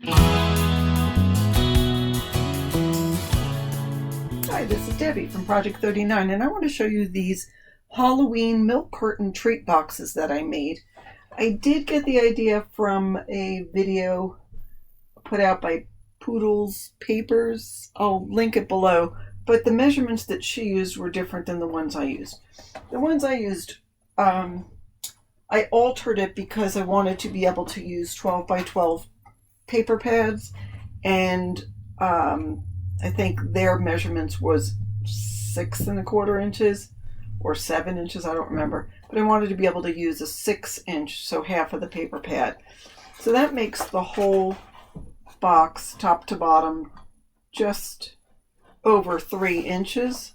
Hi, this is Debbie from Project 39, and I want to show you these Halloween milk carton treat boxes that I made. I did get the idea from a video put out by Poodle's Papers. I'll link it below, but the measurements that she used were different than the ones I used. The ones I used, I altered it because I wanted to be able to use 12 by 12 paper pads, and I think their measurements was 6¼ inches or 7 inches, I don't remember. But I wanted to be able to use a 6-inch, so half of the paper pad. So that makes the whole box, top to bottom, just over 3 inches.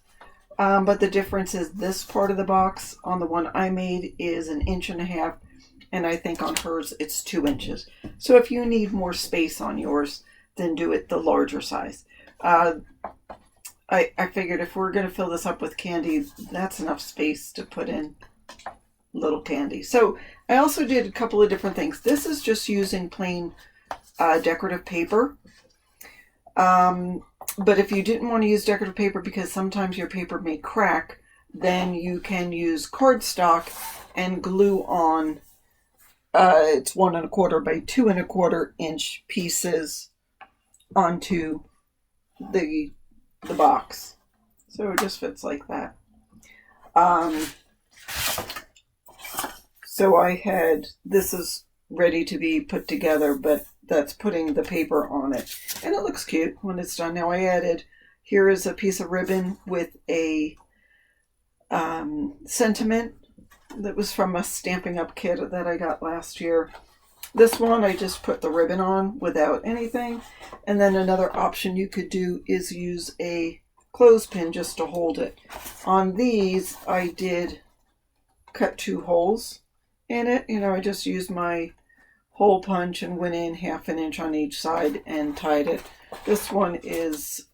But the difference is this part of the box on the one I made is 1.5 inches, and I think on hers it's 2 inches. So if you need more space on yours, then do it the larger size. I figured if we're going to fill this up with candy, that's enough space to put in little candy. So I also did a couple of different things. This is just using plain decorative paper. But if you didn't want to use decorative paper because sometimes your paper may crack, then you can use cardstock and glue on it's 1¼ by 2¼ inch pieces onto the box. So it just fits like that. So I had, this is ready to be put together, but that's putting the paper on it. And it looks cute when it's done. Now I added, here is a piece of ribbon with a sentiment that was from a Stampin' Up kit that I got last year. This one I just put the ribbon on without anything. And then another option you could do is use a clothespin just to hold it. On these I did cut 2 holes in it. You know, I just used my hole punch and went in 1/2 inch on each side and tied it. This one is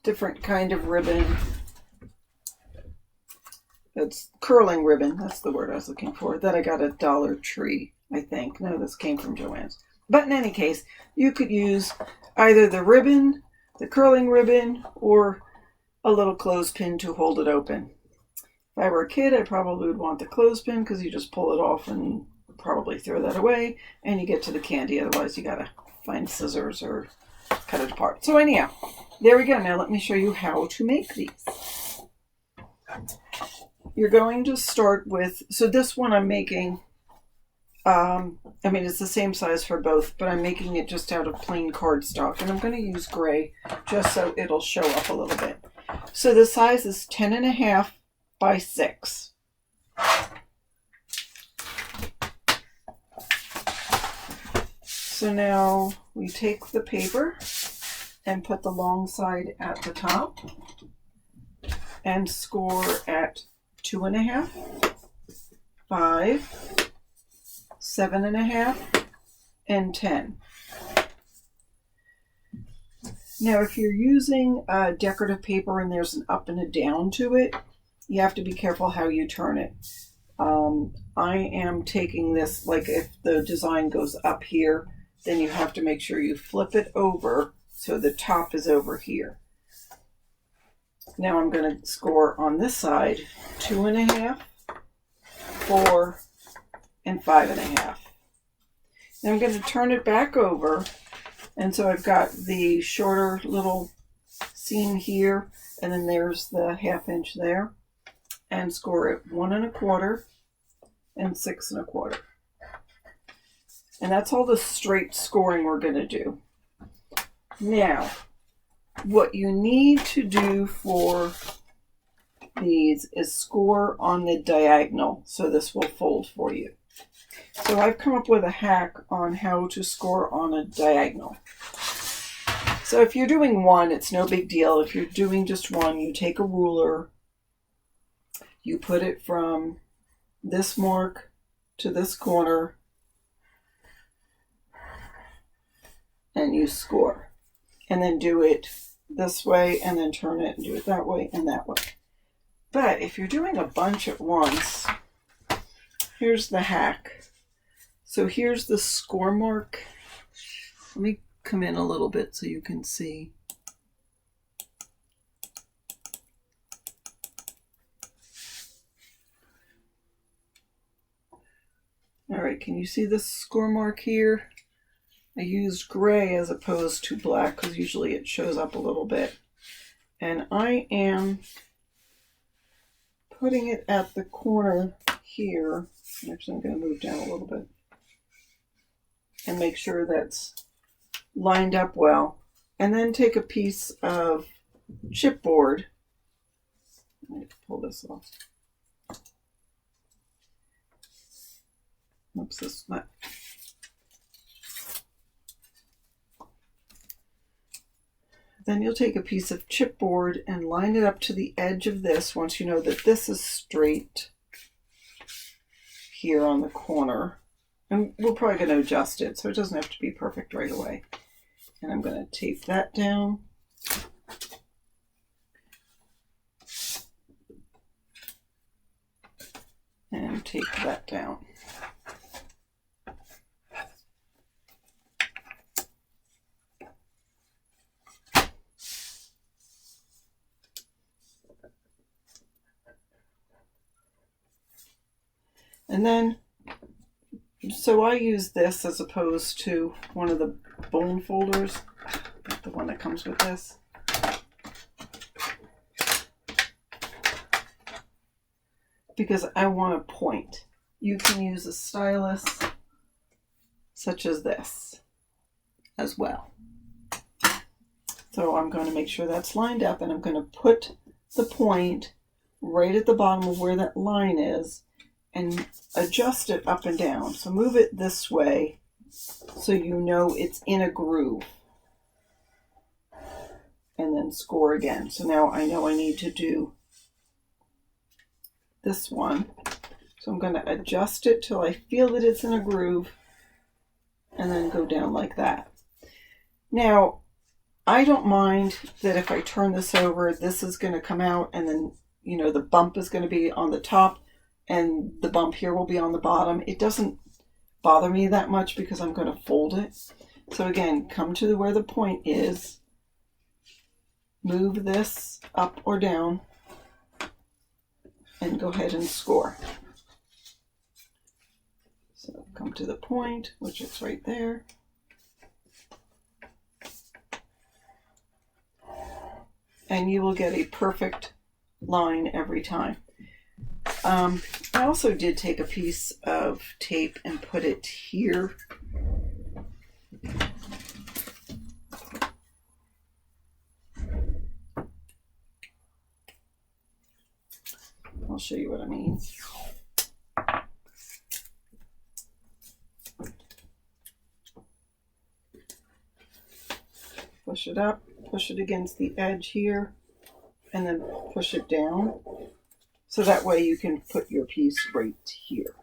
different kind of ribbon. It's curling ribbon, that's the word I was looking for, that I got at Dollar Tree, I think. No, this came from Joann's. But in any case, you could use either the ribbon, the curling ribbon, or a little clothespin to hold it open. If I were a kid, I probably would want the clothespin because you just pull it off and probably throw that away, and you get to the candy. Otherwise, you gotta find scissors or cut it apart. So anyhow, there we go. Now let me show you how to make these. You're going to start with, so this one I'm making, it's the same size for both, but I'm making it just out of plain cardstock, and I'm going to use gray just so it'll show up a little bit. So the size is 10½ by 6. So now we take the paper and put the long side at the top and score at 2½, 5, 7½, and 10. Now, if you're using decorative paper and there's an up and a down to it, you have to be careful how you turn it. I am taking this, like if the design goes up here, then you have to make sure you flip it over so the top is over here. Now I'm going to score on this side 2½, 4, and 5½. Now I'm going to turn it back over, and so I've got the shorter little seam here, and then there's the 1/2 inch there, and score it 1¼ and 6¼ and that's all the straight scoring we're going to do. Now, what you need to do for these is score on the diagonal, so this will fold for you. So I've come up with a hack on how to score on a diagonal. So if you're doing one, it's no big deal. If you're doing just one, you take a ruler, you put it from this mark to this corner, and you score. And then do it this way, and then turn it and do it that way and that way. But if you're doing a bunch at once, here's the hack. So here's the score mark. Let me come in a little bit so you can see. All right, can you see the score mark here? I used gray as opposed to black because usually it shows up a little bit. And I am putting it at the corner here. Actually, I'm going to move down a little bit and make sure that's lined up well. And then take a piece of chipboard. Let me pull this off. Oops, this not. Then you'll take a piece of chipboard and line it up to the edge of this once you know that this is straight here on the corner. And we're probably going to adjust it so it doesn't have to be perfect right away. And I'm going to tape that down. And tape that down. And then, so I use this as opposed to one of the bone folders, the one that comes with this. Because I want a point. You can use a stylus such as this as well. So I'm going to make sure that's lined up, and I'm going to put the point right at the bottom of where that line is and adjust it up and down. So move it this way so you know it's in a groove. And then score again. So now I know I need to do this one. So I'm going to adjust it till I feel that it's in a groove and then go down like that. Now, I don't mind that if I turn this over, this is going to come out and then, you know, the bump is going to be on the top and the bump here will be on the bottom. It doesn't bother me that much because I'm going to fold it. So again, come to where the point is, move this up or down, and go ahead and score. So come to the point, which is right there. And you will get a perfect line every time. I also did take a piece of tape and put it here. I'll show you what I mean. Push it up, push it against the edge here, and then push it down. So that way you can put your piece right here.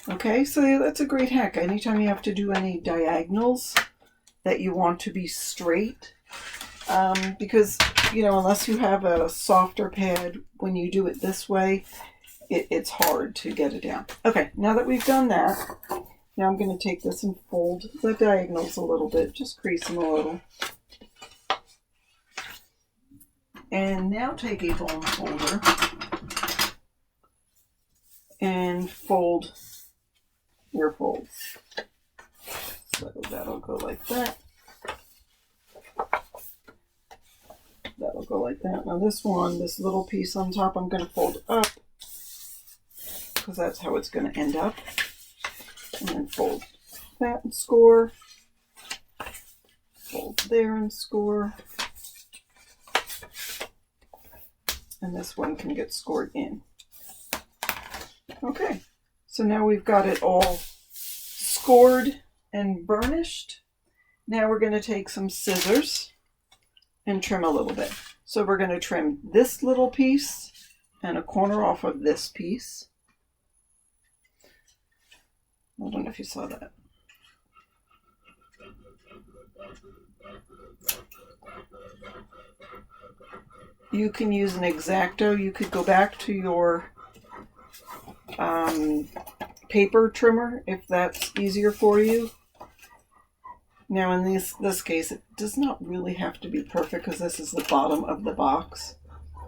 Okay, so that's a great hack. Anytime you have to do any diagonals that you want to be straight, because, you know, unless you have a softer pad, when you do it this way, it's hard to get it down. Okay, now that we've done that, now I'm going to take this and fold the diagonals a little bit, just crease them a little. And now take a bone folder and fold your folds. So that'll go like that. That'll go like that. Now this one, this little piece on top, I'm going to fold up because that's how it's going to end up. And then fold that and score. Fold there and score. And this one can get scored in. Okay, so now we've got it all scored and burnished. Now we're going to take some scissors and trim a little bit. So we're going to trim this little piece and a corner off of this piece. I don't know if you saw that. You can use an X-Acto. You could go back to your paper trimmer if that's easier for you. Now in this case, it does not really have to be perfect because this is the bottom of the box.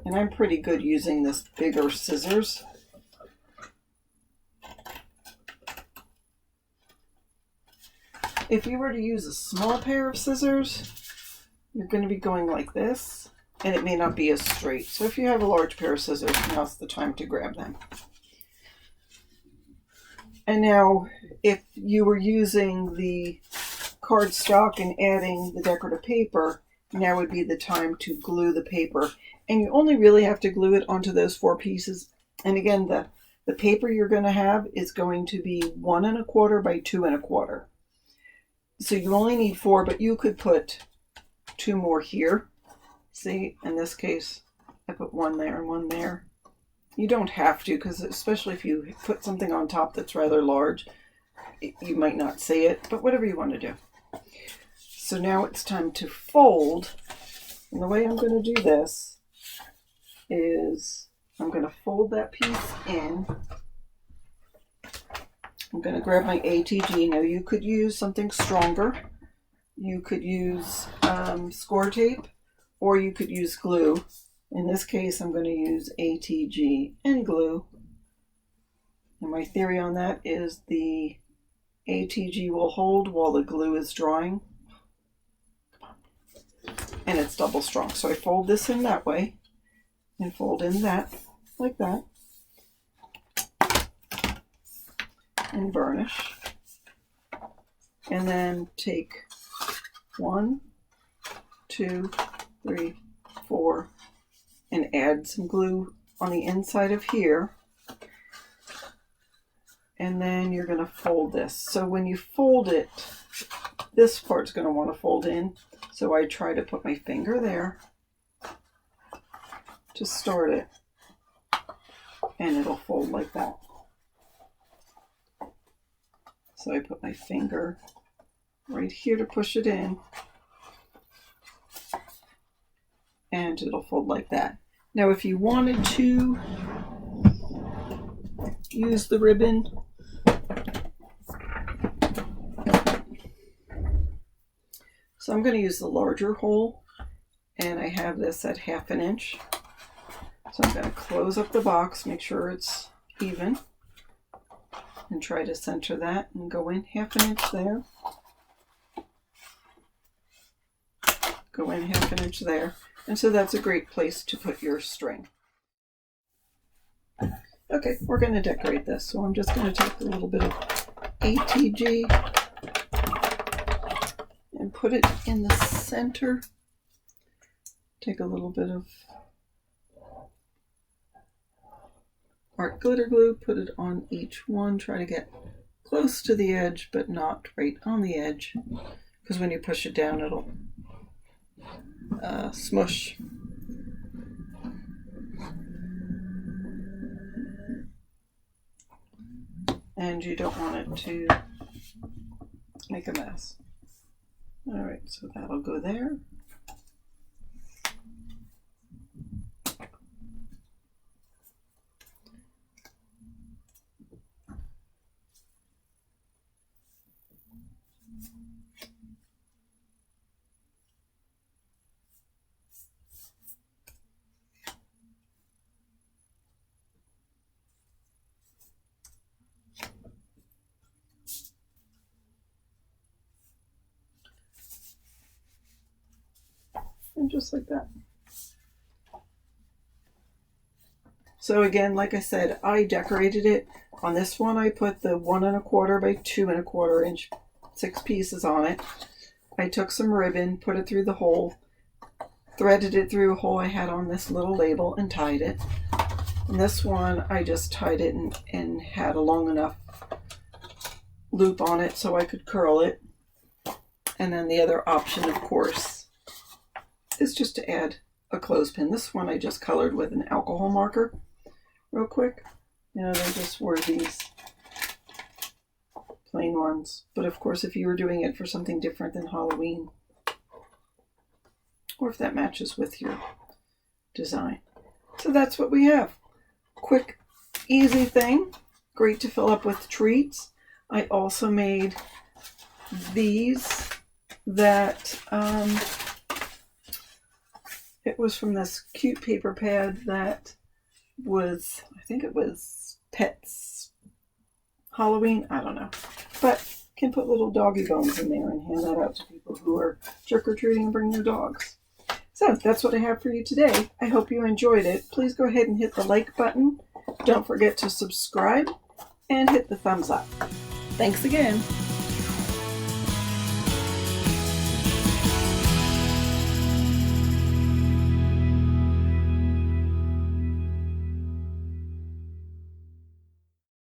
And I'm pretty good using this bigger scissors. If you were to use a small pair of scissors, you're going to be going like this, and it may not be as straight. So if you have a large pair of scissors, now's the time to grab them. And now, if you were using the cardstock and adding the decorative paper, now would be the time to glue the paper. And you only really have to glue it onto those 4 pieces. And again, the paper you're going to have is going to be 1 1/4 by 2 1/4. So you only need 4, but you could put 2 more here. See, in this case, I put 1 there and 1 there. You don't have to, because especially if you put something on top that's rather large, you might not see it, but whatever you want to do. So now it's time to fold. And the way I'm going to do this is I'm going to fold that piece in. I'm going to grab my ATG. Now you could use something stronger. You could use score tape, or you could use glue. In this case, I'm going to use ATG and glue. And my theory on that is the ATG will hold while the glue is drying. And it's double strong. So I fold this in that way and fold in that like that. And burnish. And then take 1, 2, 3, 4, and add some glue on the inside of here. And then you're going to fold this. So when you fold it, this part's going to want to fold in. So I try to put my finger there to start it, and it'll fold like that. So I put my finger right here to push it in, and it'll fold like that. Now if you wanted to use the ribbon, so I'm going to use the larger hole, and I have this at 1/2 inch. So I'm going to close up the box, make sure it's even, and try to center that and go in 1/2 inch there. Go in 1/2 inch there. And so that's a great place to put your string. Okay, we're going to decorate this. So I'm just going to take a little bit of ATG and put it in the center. Take a little bit of art glitter glue, put it on each one. Try to get close to the edge, but not right on the edge, because when you push it down, it'll smush. And you don't want it to make a mess. All right, so that'll go there. And just like that. So again, like I said, I decorated it. On this one, I put the 1 1/4 by 2 1/4 inch 6 pieces on it. I took some ribbon, put it through the hole, threaded it through a hole I had on this little label, and tied it. And this one, I just tied it and had a long enough loop on it so I could curl it. And then the other option, of course, is just to add a clothespin. This one I just colored with an alcohol marker real quick. You know, they just were these plain ones. But of course, if you were doing it for something different than Halloween, or if that matches with your design. So that's what we have. Quick, easy thing. great to fill up with treats. I also made these that it was from this cute paper pad that was, I think it was Pets Halloween, I don't know, but can put little doggy bones in there and hand that out to people who are trick-or-treating and bring their dogs. So that's what I have for you today. I hope you enjoyed it. Please go ahead and hit the like button. Don't forget to subscribe and hit the thumbs up. Thanks again.